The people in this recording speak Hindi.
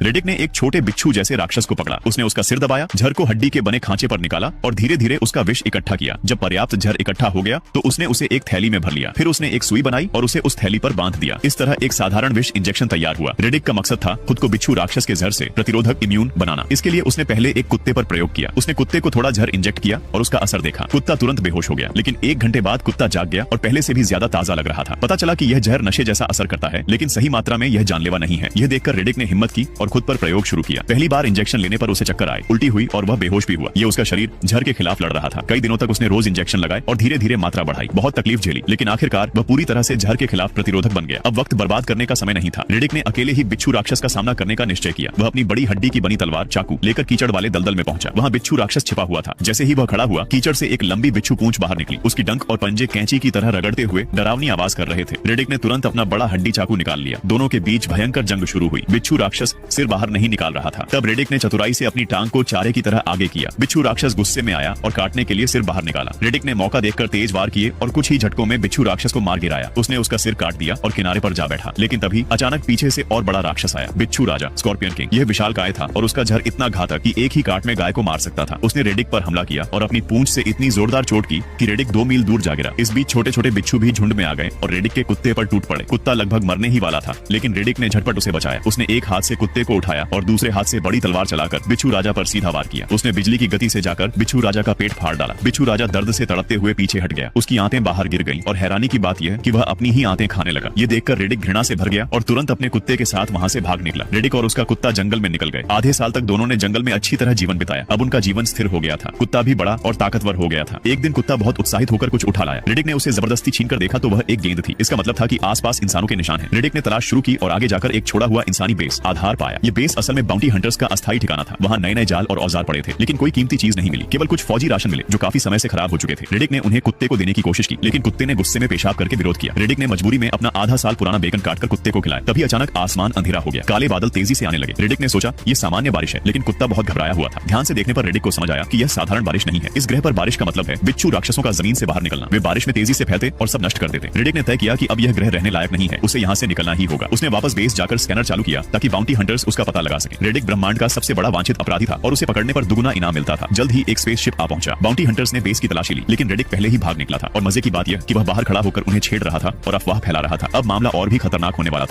रेडिक ने एक छोटे बिच्छू जैसे राक्षस को पकड़ा। उसने उसका सिर दबाया, झर को हड्डी के बने खांचे पर निकाला और धीरे धीरे उसका विष इकट्ठा किया। जब पर्याप्त झर इकट्ठा हो गया तो उसने उसे एक थैली में भर लिया। फिर उसने एक सुई बनाई और उसे उस थैली पर बांध दिया। इस तरह एक साधारण विष इंजेक्शन तैयार हुआ। रेडिक का मकसद था खुद को बिच्छू राक्षस के जहर से प्रतिरोधक इम्यून बनाना। इसके लिए उसने पहले एक कुत्ते पर प्रयोग किया। उसने कुत्ते को थोड़ा जहर इंजेक्ट किया और उसका असर देखा। कुत्ता तुरंत बेहोश हो गया, लेकिन 1 घंटे बाद कुत्ता जाग गया और पहले से भी ज्यादा ताजा लग रहा था। पता चला कि यह जहर नशे जैसा असर करता है, लेकिन सही मात्रा में यह जानलेवा नहीं है। यह देखकर रेडिक ने हिम्मत की और खुद पर प्रयोग शुरू किया। पहली बार इंजेक्शन लेने पर उसे चक्कर आए, उल्टी हुई और वह बेहोश भी हुआ। ये उसका शरीर जहर के खिलाफ लड़ रहा था। कई दिनों तक उसने रोज इंजेक्शन लगाए और धीरे धीरे मात्रा बढ़ाई। बहुत तकलीफ झेली, लेकिन आखिरकार वह पूरी तरह से जहर के खिलाफ प्रतिरोधक बन गया। अब वक्त बर्बाद करने का समय नहीं था। रेडिक ने अकेले ही बिच्छू राक्षस का सामना करने का निश्चय किया। वह अपनी बड़ी हड्डी की बनी तलवार चाकू लेकर कीचड़ वाले दलदल में पहुंचा। वहां बिच्छू राक्षस छिपा हुआ था। जैसे ही वह खड़ा हुआ, कीचड़ से एक लंबी बिच्छू पूंछ बाहर निकली। उसकी डंक और पंजे कैंची की तरह रगड़ते हुए डरावनी आवाज कर रहे थे। रेडिक ने तुरंत अपना बड़ा हड्डी चाकू निकाल लिया। दोनों के बीच भयंकर जंग शुरू हुई। बिच्छू राक्षस सिर बाहर नहीं निकाल रहा था। तब रेडिक ने चतुराई से अपनी टांग को चारे की तरह आगे किया। बिच्छू राक्षस गुस्से में आया और काटने के लिए सिर बाहर निकाला। रेडिक ने मौका देखकर तेज वार किए और कुछ ही झटकों में बिच्छू राक्षस को मार गिराया। उसने उसका सिर काट दिया और किनारे पर जा बैठा। लेकिन तभी अचानक पीछे से और बड़ा राक्षस आया, बिच्छू राजा स्कॉर्पियन किंग। यह विशाल गाय था और उसका जहर इतना घातक कि एक ही काट में गाय को मार सकता था। उसने रेडिक पर हमला किया और अपनी पूंछ से इतनी जोरदार चोट की कि रेडिक 2 मील दूर जा गिरा। इस बीच छोटे छोटे बिच्छू भी झुंड में आ गए और रेडिक के कुत्ते पर टूट पड़े। कुत्ता लगभग मरने ही वाला था, लेकिन रेडिक ने झटपट उसे बचाया। उसने एक हाथ से कुत्ते को उठाया और दूसरे हाथ से बड़ी तलवार चलाकर बिच्छू राजा पर सीधा वार किया। उसने बिजली की गति से जाकर बिच्छू राजा का पेट फाड़ डाला। बिच्छू राजा दर्द से तड़पते हुए पीछे हट गया। उसकी आंतें बाहर गिर गईं और हैरानी की बात यह कि वह अपनी ही आंतें खाने लगा। ये देखकर रेडिक घृणा से भर गया और तुरंत अपने कुत्ते के साथ वहां से भाग निकला। रेडिक और उसका कुत्ता जंगल में निकल गए। आधे साल तक दोनों ने जंगल में अच्छी तरह जीवन बिताया। अब उनका जीवन स्थिर हो गया था। कुत्ता भी बड़ा और ताकतवर हो गया था। एक दिन कुत्ता बहुत उत्साहित होकर कुछ उठा लाया। रेडिक ने उसे जबरदस्ती छीनकर देखा तो वह एक गेंद थी। इसका मतलब था कि आसपास इंसानों के निशान हैं। रेडिक ने तलाश शुरू की और आगे जाकर एक छोड़ा हुआ इंसानी बेस आधार पाया। ये बेस असल में बाउंटी हंटर्स का अस्थायी ठिकाना था। वहां नए नए जाल और औजार पड़े थे, लेकिन कोई कीमती चीज नहीं मिली। केवल कुछ फौजी राशन मिले जो काफी समय से खराब हो चुके थे। रेडिक ने उन्हें कुत्ते को देने की कोशिश की, लेकिन कुत्ते ने गुस्से में पेशाब करके विरोध किया। रेडिक ने मजबूरी में अपना आधा साल पुराना बेकन काटकर कुत्ते को खिलाया। तभी अचानक आसमान अंधेरा हो गया। काले बादल तेजी से आने लगे। रेडिक ने सोचा ये सामान्य बारिश है, लेकिन कुत्ता बहुत घबराया हुआ था। ध्यान से देखने पर रेडिक को समझ आया कि यह साधारण बारिश नहीं है। इस ग्रह पर बारिश का मतलब है बिच्छू राक्षसों का जमीन से बाहर निकलना। वे बारिश में तेजी से फैलते और सब नष्ट कर देते। रेडिक ने तय किया कि अब यह ग्रह रहने लायक नहीं है, उसे यहाँ से निकलना ही होगा। उसने वापस बेस जाकर स्कैनर चालू किया ताकि बाउंटी हंटर्स उसका पता लगा सके। रेडिक ब्रह्मांड का सबसे बड़ा वांछित अपराधी था और उसे पकड़ने पर दुगुना इनाम मिलता था। जल्द ही एक स्पेसशिप आ पहुंचा। बाउंटी हंटर्स ने बेस की तलाशी ली, लेकिन रेडिक पहले ही भाग निकला था। और मजे की बात यह कि वह बाहर खड़ा होकर उन्हें छेड़ रहा था और अफवाह फैला रहा था। अब मामला और भी खतरनाक होने वाला था।